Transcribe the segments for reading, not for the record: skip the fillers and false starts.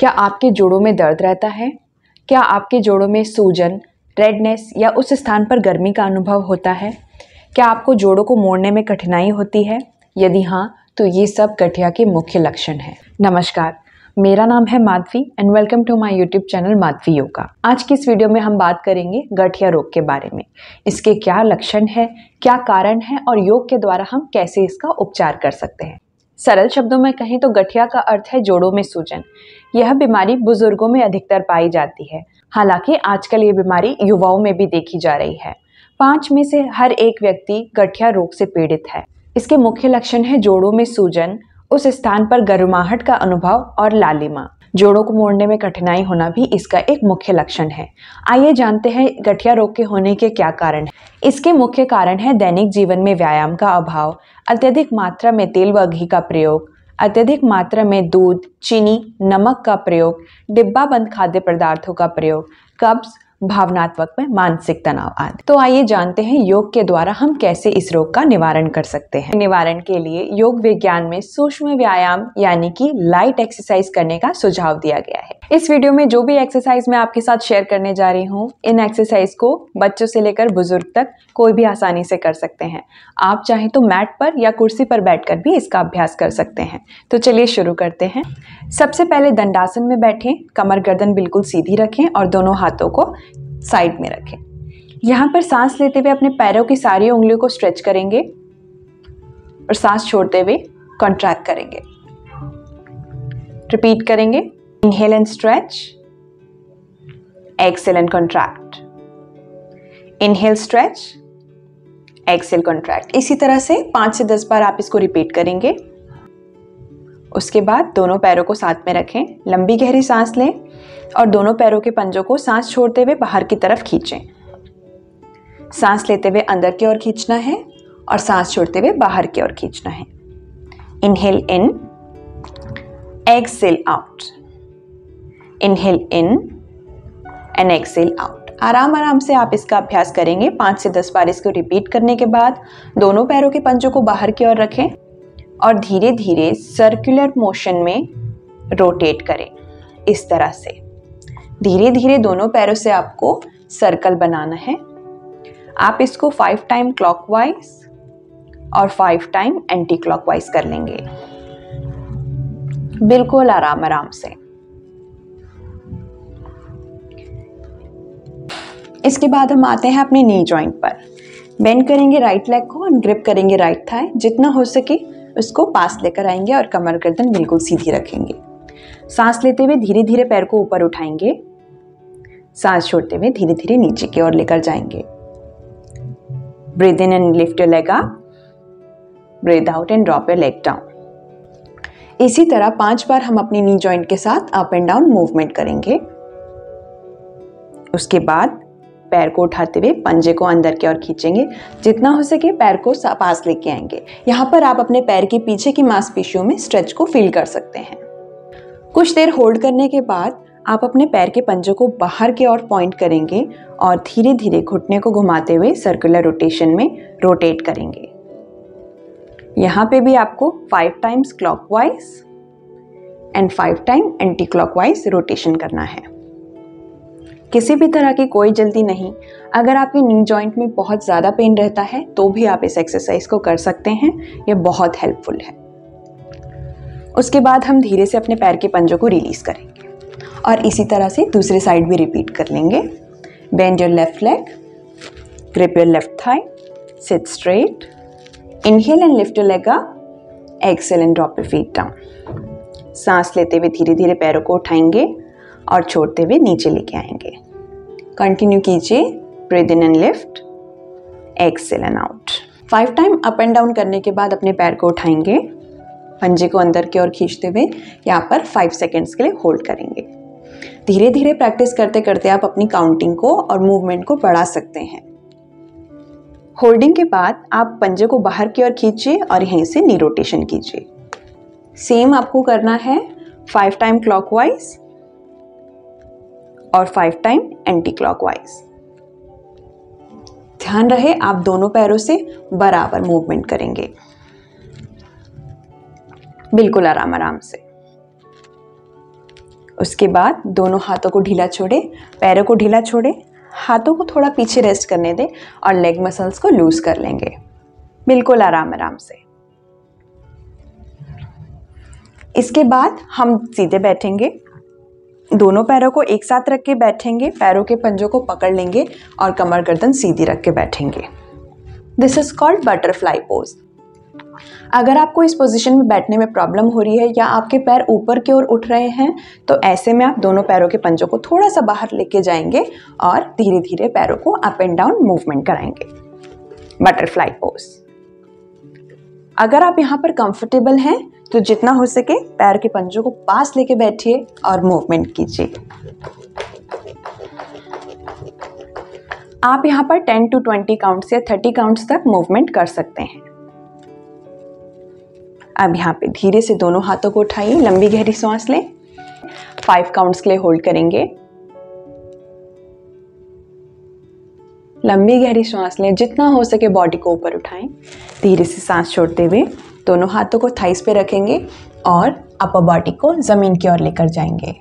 क्या आपके जोड़ों में दर्द रहता है? क्या आपके जोड़ों में सूजन, रेडनेस या उस स्थान पर गर्मी का अनुभव होता है? क्या आपको जोड़ों को मोड़ने में कठिनाई होती है? यदि हाँ, तो ये सब गठिया के मुख्य लक्षण हैं। नमस्कार, मेरा नाम है Madhavi and welcome to my YouTube channel Madhavi Yoga. आज की इस वीडियो में हम बात करेंगे गठिया रोग के बारे में। इसके क्या लक्षण हैं, क्या कारण है और योग के द्वारा हम कैसे इसका उपचार कर सकते हैं। सरल शब्दों में कहें तो गठिया का अर्थ है जोड़ों में सूजन। यह बीमारी बुजुर्गों में अधिकतर पाई जाती है। हालांकि आजकल ये बीमारी युवाओं में भी देखी जा रही है। 5 में से हर एक व्यक्ति गठिया रोग से पीड़ित है। इसके मुख्य लक्षण है जोड़ों में सूजन, उस स्थान पर गर्माहट का अनुभव और लालिमा। जोड़ों को मोड़ने में कठिनाई होना भी इसका एक मुख्य लक्षण है। आइए जानते हैं गठिया रोग के होने के क्या कारण हैं। इसके मुख्य कारण है दैनिक जीवन में व्यायाम का अभाव, अत्यधिक मात्रा में तेल व घी का प्रयोग, अत्यधिक मात्रा में दूध, चीनी, नमक का प्रयोग, डिब्बाबंद खाद्य पदार्थों का प्रयोग, कब्ज, भावनात्मक में मानसिक तनाव आदि। तो आइए जानते हैं योग के द्वारा हम कैसे इस रोग का निवारण कर सकते हैं। निवारण के लिए योग विज्ञान में सूक्ष्म व्यायाम यानी कि लाइट एक्सरसाइज करने का सुझाव दिया गया है। इस वीडियो में जो भी एक्सरसाइज मैं आपके साथ शेयर करने जा रही हूँ, इन एक्सरसाइज को बच्चों से लेकर बुजुर्ग तक कोई भी आसानी से कर सकते हैं। आप चाहें तो मैट पर या कुर्सी पर बैठकर भी इसका अभ्यास कर सकते हैं। तो चलिए शुरू करते हैं। सबसे पहले दंडासन में बैठें, कमर गर्दन बिल्कुल सीधी रखें और दोनों हाथों को साइड में रखें। यहाँ पर सांस लेते हुए अपने पैरों की सारी उंगलियों को स्ट्रेच करेंगे और सांस छोड़ते हुए कॉन्ट्रैक्ट करेंगे। रिपीट करेंगे, inhale and stretch, exhale and contract, inhale stretch, exhale contract. इसी तरह से 5 से 10 बार आप इसको रिपीट करेंगे। उसके बाद दोनों पैरों को साथ में रखें, लंबी गहरी सांस लें और दोनों पैरों के पंजों को सांस छोड़ते हुए बाहर की तरफ खींचें। सांस लेते हुए अंदर की ओर खींचना है और सांस छोड़ते हुए बाहर की ओर खींचना है। Inhale in, exhale out, inhale in and exhale out. आराम आराम से आप इसका अभ्यास करेंगे। 5 से 10 बार इसको रिपीट करने के बाद दोनों पैरों के पंजों को बाहर की ओर रखें और धीरे धीरे सर्कुलर मोशन में रोटेट करें। इस तरह से धीरे धीरे दोनों पैरों से आपको सर्कल बनाना है। आप इसको 5 टाइम क्लॉकवाइज और 5 टाइम एंटी क्लॉकवाइज कर लेंगे, बिल्कुल आराम आराम से। इसके बाद हम आते हैं अपने नी जॉइंट पर। बेंड करेंगे राइट लेग को और ग्रिप करेंगे राइट थाई। जितना हो सके उसको पास लेकर आएंगे और कमर गर्दन बिल्कुल सीधी रखेंगे। सांस लेते हुए धीरे धीरे पैर को ऊपर उठाएंगे, सांस छोड़ते हुए धीरे धीरे नीचे की ओर लेकर जाएंगे। Breathe in and lift your leg up, breathe out and drop your leg down. इसी तरह 5 बार हम अपनी नी जॉइंट के साथ अप एंड डाउन मूवमेंट करेंगे। उसके बाद पैर को उठाते हुए पंजे को अंदर की ओर खींचेंगे। जितना हो सके पैर को पास लेके आएंगे। यहाँ पर आप अपने पैर के पीछे की मांसपेशियों में स्ट्रेच को फील कर सकते हैं। कुछ देर होल्ड करने के बाद आप अपने पैर के पंजों को बाहर की ओर पॉइंट करेंगे और धीरे धीरे घुटने को घुमाते हुए सर्कुलर रोटेशन में रोटेट करेंगे। यहाँ पे भी आपको 5 times clockwise and 5 time anti clockwise rotation करना है। किसी भी तरह की कोई जल्दी नहीं। अगर आपकी नी जॉइंट में बहुत ज़्यादा पेन रहता है तो भी आप इस एक्सरसाइज को कर सकते हैं। यह बहुत हेल्पफुल है। उसके बाद हम धीरे से अपने पैर के पंजों को रिलीज करेंगे और इसी तरह से दूसरी साइड भी रिपीट कर लेंगे। Bend your left leg, grip your left thigh, sit straight, inhale and lift your leg up, exhale and drop your feet down. सांस लेते हुए धीरे धीरे पैरों को उठाएंगे और छोड़ते हुए नीचे लेके आएंगे। कंटिन्यू कीजिए, breathe in and lift, exhale and out. 5 time up and down करने के बाद अपने पैर को उठाएंगे, पंजे को अंदर की ओर खींचते हुए यहाँ पर 5 सेकेंड्स के लिए होल्ड करेंगे। धीरे धीरे प्रैक्टिस करते करते आप अपनी काउंटिंग को और मूवमेंट को बढ़ा सकते हैं। होल्डिंग के बाद आप पंजे को बाहर की ओर खींचिए और यहीं से नी रोटेशन कीजिए। सेम आपको करना है 5 टाइम क्लॉकवाइज और 5 टाइम एंटी क्लॉकवाइज। ध्यान रहे आप दोनों पैरों से बराबर मूवमेंट करेंगे, बिल्कुल आराम आराम से। उसके बाद दोनों हाथों को ढीला छोड़े, पैरों को ढीला छोड़े, हाथों को थोड़ा पीछे रेस्ट करने दें और लेग मसल्स को लूज कर लेंगे, बिल्कुल आराम आराम से। इसके बाद हम सीधे बैठेंगे, दोनों पैरों को एक साथ रख के बैठेंगे, पैरों के पंजों को पकड़ लेंगे और कमर गर्दन सीधी रख के बैठेंगे। This is called butterfly pose. अगर आपको इस पोजीशन में बैठने में प्रॉब्लम हो रही है या आपके पैर ऊपर की ओर उठ रहे हैं तो ऐसे में आप दोनों पैरों के पंजों को थोड़ा सा बाहर लेके जाएंगे और धीरे धीरे पैरों को अप एंड डाउन मूवमेंट कराएंगे, बटरफ्लाई पोज। अगर आप यहाँ पर कंफर्टेबल हैं तो जितना हो सके पैर के पंजों को पास लेके बैठिए और मूवमेंट कीजिए। आप यहाँ पर 10 to 20 काउंट्स या 30 काउंट्स तक मूवमेंट कर सकते हैं। अब यहाँ पे धीरे से दोनों हाथों को उठाइए, लंबी गहरी सांस लें, 5 काउंट्स के लिए होल्ड करेंगे। लंबी गहरी सांस लें, जितना हो सके बॉडी को ऊपर उठाएं। धीरे से सांस छोड़ते हुए दोनों हाथों को थाइस पे रखेंगे और अपर बॉडी को जमीन की ओर लेकर जाएंगे।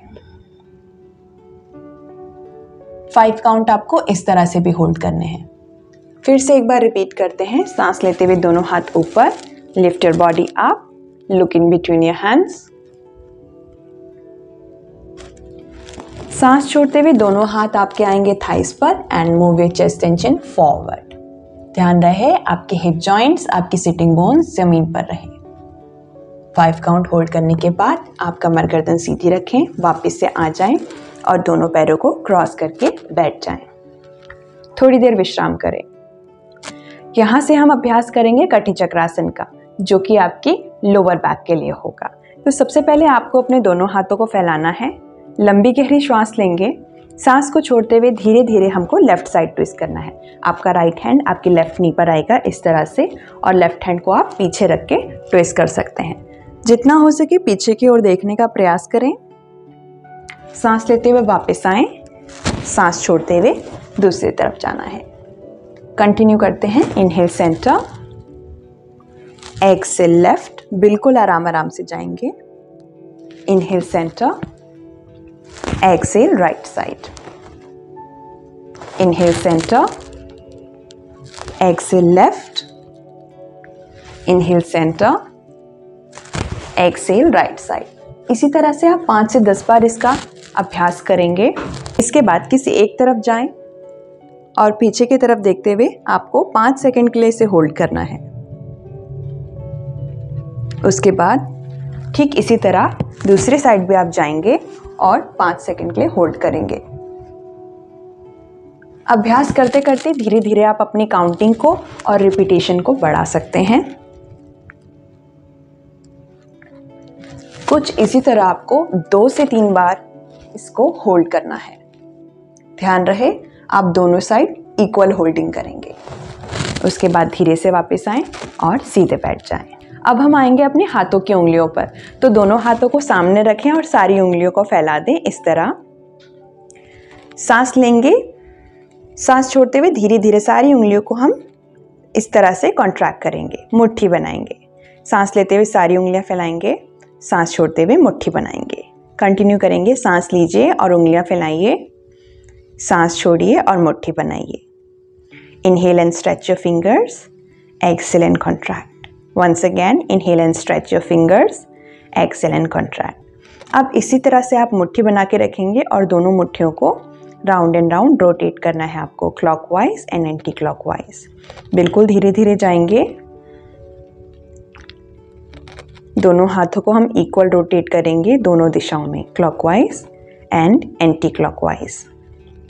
5 काउंट आपको इस तरह से भी होल्ड करने हैं। फिर से एक बार रिपीट करते हैं। सांस लेते हुए दोनों हाथ ऊपर, lift your body up, look in between your hands. सांस छोड़ते हुए दोनों हाथ आपके आएंगे थाइस पर and move your chest tension forward. ध्यान रहे आपके हिप जॉइंट्स, आपकी सिटिंग बोन्स जमीन पर रहे। 5 काउंट होल्ड करने के बाद आप कमर गर्दन सीधी रखें, वापस से आ जाएं और दोनों पैरों को क्रॉस करके बैठ जाएं। थोड़ी देर विश्राम करें। यहाँ से हम अभ्यास करेंगे कटी चक्रासन का, जो कि आपकी लोअर बैक के लिए होगा। तो सबसे पहले आपको अपने दोनों हाथों को फैलाना है, लंबी गहरी श्वास लेंगे, सांस को छोड़ते हुए धीरे धीरे हमको लेफ्ट साइड ट्विस्ट करना है। आपका राइट हैंड आपकी लेफ्ट नी पर आएगा इस तरह से और लेफ्ट हैंड को आप पीछे रख के ट्विस्ट कर सकते हैं। जितना हो सके पीछे की ओर देखने का प्रयास करें। सांस लेते हुए वापस आएं, सांस छोड़ते हुए दूसरी तरफ जाना है। कंटिन्यू करते हैं। इनहेल सेंटर, एक्सेल लेफ्ट, बिल्कुल आराम आराम से जाएंगे। Inhale centre, exhale right side. Inhale centre, exhale left. Inhale centre, exhale right side. इसी तरह से आप 5 से 10 बार इसका अभ्यास करेंगे। इसके बाद किसी एक तरफ जाएं और पीछे की तरफ देखते हुए आपको 5 सेकंड के लिए इसे होल्ड करना है। उसके बाद ठीक इसी तरह दूसरे साइड भी आप जाएंगे और 5 सेकंड के लिए होल्ड करेंगे। अभ्यास करते करते धीरे धीरे आप अपनी काउंटिंग को और रिपीटेशन को बढ़ा सकते हैं। कुछ इसी तरह आपको 2 से 3 बार इसको होल्ड करना है। ध्यान रहे आप दोनों साइड इक्वल होल्डिंग करेंगे। उसके बाद धीरे से वापस आएं और सीधे बैठ जाएं। अब हम आएंगे अपने हाथों की उंगलियों पर। तो दोनों हाथों को सामने रखें और सारी उंगलियों को फैला दें इस तरह। सांस लेंगे, सांस छोड़ते हुए धीरे धीरे सारी उंगलियों को हम इस तरह से कॉन्ट्रैक्ट करेंगे, मुट्ठी बनाएंगे। सांस लेते हुए सारी उंगलियां फैलाएंगे, सांस छोड़ते हुए मुट्ठी बनाएंगे। कंटिन्यू करेंगे। सांस लीजिए और उंगलियां फैलाइए, सांस छोड़िए और मुट्ठी बनाइए। Inhale and stretch your fingers, exhale and contract. Once again, inhale and stretch your fingers, exhale and contract. अब इसी तरह से आप मुट्ठी बना के रखेंगे और दोनों मुट्ठियों को राउंड एंड राउंड रोटेट करना है आपको, क्लॉकवाइज एंड एंटी क्लॉकवाइज। बिल्कुल धीरे धीरे जाएंगे। दोनों हाथों को हम इक्वल रोटेट करेंगे दोनों दिशाओं में, क्लॉकवाइज एंड एंटी क्लॉकवाइज।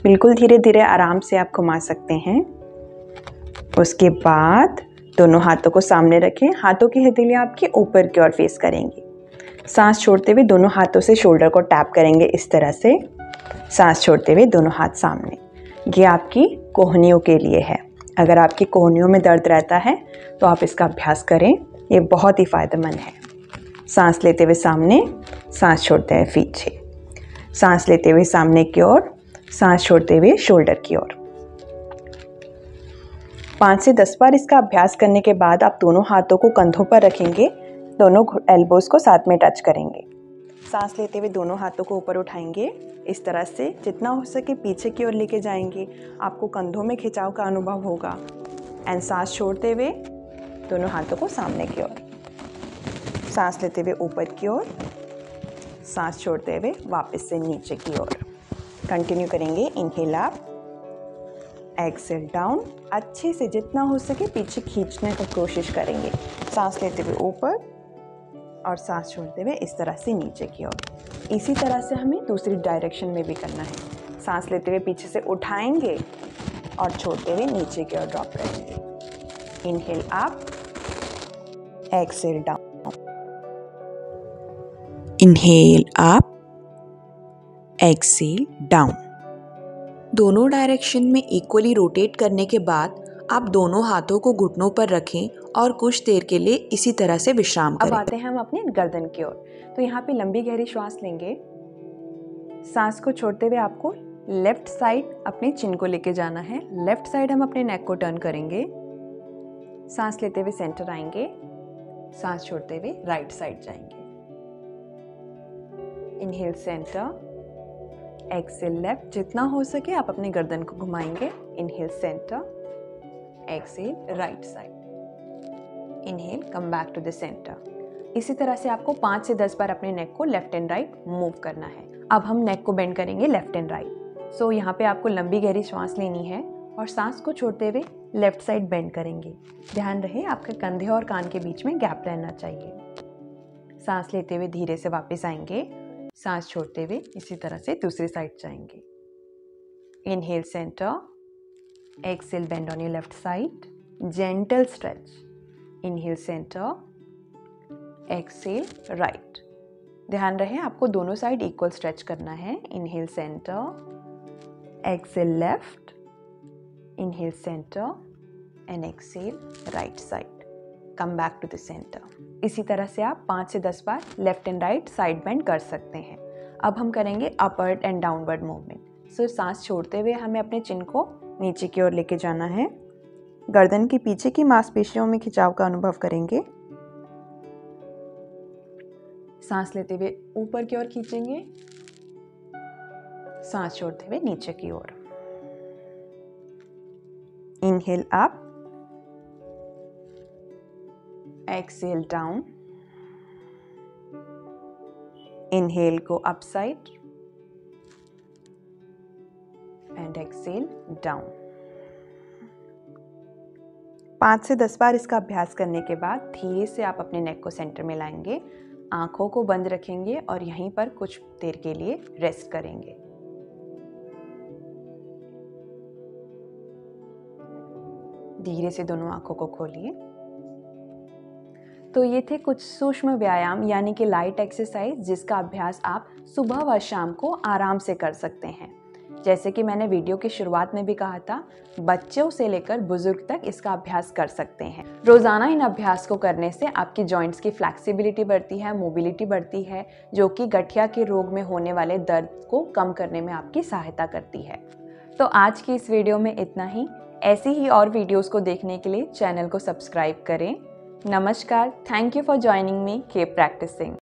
बिल्कुल धीरे धीरे आराम से आप घुमा सकते हैं। उसके बाद दोनों हाथों को सामने रखें, हाथों की हथेलियां आपके ऊपर की ओर फेस करेंगी। सांस छोड़ते हुए दोनों हाथों से शोल्डर को टैप करेंगे इस तरह से। सांस छोड़ते हुए दोनों हाथ सामने। ये आपकी कोहनियों के लिए है। अगर आपकी कोहनियों में दर्द रहता है तो आप इसका अभ्यास करें, ये बहुत ही फ़ायदेमंद है। सांस लेते हुए सामने, सांस छोड़ते हुए पीछे। सांस लेते हुए सामने की ओर, सांस छोड़ते हुए शोल्डर की ओर। 5 से 10 बार इसका अभ्यास करने के बाद आप दोनों हाथों को कंधों पर रखेंगे, दोनों एल्बोज को साथ में टच करेंगे। सांस लेते हुए दोनों हाथों को ऊपर उठाएंगे, इस तरह से जितना हो सके पीछे की ओर लेके जाएंगे। आपको कंधों में खिंचाव का अनुभव होगा। एंड सांस छोड़ते हुए दोनों हाथों को सामने की ओर, सांस लेते हुए ऊपर की ओर, सांस छोड़ते हुए वापस से नीचे की ओर। कंटिन्यू करेंगे। Inhale up, exhale down. अच्छे से जितना हो सके पीछे खींचने की कोशिश करेंगे। सांस लेते हुए ऊपर और सांस छोड़ते हुए इस तरह से नीचे की ओर। इसी तरह से हमें दूसरी डायरेक्शन में भी करना है। सांस लेते हुए पीछे से उठाएंगे और छोड़ते हुए नीचे की ओर ड्रॉप करेंगे। Inhale up, exhale down. Inhale up, exhale down. दोनों डायरेक्शन में इक्वली रोटेट करने के बाद आप दोनों हाथों को घुटनों पर रखें और कुछ देर के लिए इसी तरह से विश्राम करें। अब आते हैं हम अपने गर्दन की ओर। तो यहाँ पे लंबी गहरी श्वास लेंगे। सांस को छोड़ते हुए आपको लेफ्ट साइड अपने चिन को लेके जाना है। लेफ्ट साइड हम अपने नेक को टर्न करेंगे। सांस लेते हुए सेंटर आएंगे, सांस छोड़ते हुए राइट साइड जाएंगे। Inhale centre, exhale left. जितना हो सके आप अपने गर्दन को घुमाएंगे। Inhale centre, exhale right side. Inhale come back to the centre. इसी तरह से आपको 5 से 10 बार अपने नेक को लेफ्ट एंड राइट मूव करना है। अब हम नेक को बेंड करेंगे लेफ्ट एंड राइट। सो यहाँ पे आपको लंबी गहरी श्वास लेनी है और सांस को छोड़ते हुए लेफ्ट साइड बेंड करेंगे। ध्यान रहे आपके कंधे और कान के बीच में गैप रहना चाहिए। सांस लेते हुए धीरे से वापस आएंगे, सांस छोड़ते हुए इसी तरह से दूसरी साइड जाएंगे। Inhale centre, exhale bend on your left side, gentle stretch. Inhale centre, exhale right. ध्यान रहे आपको दोनों साइड इक्वल स्ट्रेच करना है। Inhale centre, exhale left, inhale centre and exhale right side. Come back to the centre. इसी तरह से आप 5 से 10 बार left and right side bend कर सकते हैं। अब हम करेंगे upward and downward movement. So सांस छोड़ते हुए हमें अपने चिन को नीचे की ओर लेके जाना है। गर्दन के पीछे की मांसपेशियों में खिंचाव का अनुभव करेंगे। सांस लेते हुए ऊपर की ओर खींचेंगे, सांस छोड़ते हुए नीचे की ओर। Inhale up, exhale down. Inhale go up side and exhale down. 5 से 10 बार इसका अभ्यास करने के बाद धीरे से आप अपने नेक को सेंटर में लाएंगे, आंखों को बंद रखेंगे और यहीं पर कुछ देर के लिए रेस्ट करेंगे। धीरे से दोनों आंखों को खोलिए। तो ये थे कुछ सूक्ष्म व्यायाम यानी कि लाइट एक्सरसाइज जिसका अभ्यास आप सुबह व शाम को आराम से कर सकते हैं। जैसे कि मैंने वीडियो की शुरुआत में भी कहा था, बच्चों से लेकर बुजुर्ग तक इसका अभ्यास कर सकते हैं। रोजाना इन अभ्यास को करने से आपकी जॉइंट्स की फ्लेक्सिबिलिटी बढ़ती है, मोबिलिटी बढ़ती है, जो कि गठिया के रोग में होने वाले दर्द को कम करने में आपकी सहायता करती है। तो आज की इस वीडियो में इतना ही। ऐसी ही और वीडियोस को देखने के लिए चैनल को सब्सक्राइब करें। नमस्कार, thank you for joining me, keep practising.